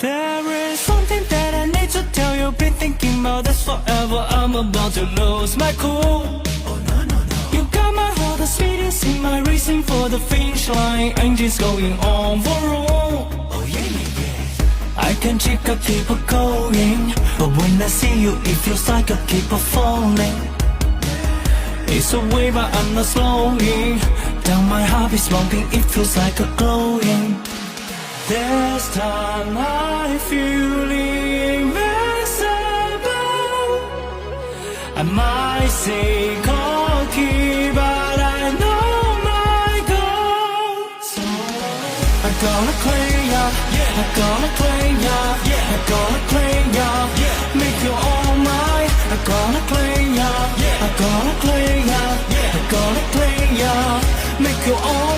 There is something that I need to tell you. Been thinking about this forever. I'm about to lose my cool. You got my heart, the sweetest in my racing for the finish line. Engines going on for roll. I can check, I keep it going. But when I see you, it feels like I keep on falling. It's a wave, but I'm not slowing down. My heart is pumping, it feels like a glowing. This time I feel invincible. I might say cocky, but I know my goal. So I gotta claim ya, I gotta claim ya, I gotta claim ya, make you all mine. I gotta claim ya, I gotta claim ya, I gotta claim ya, make you all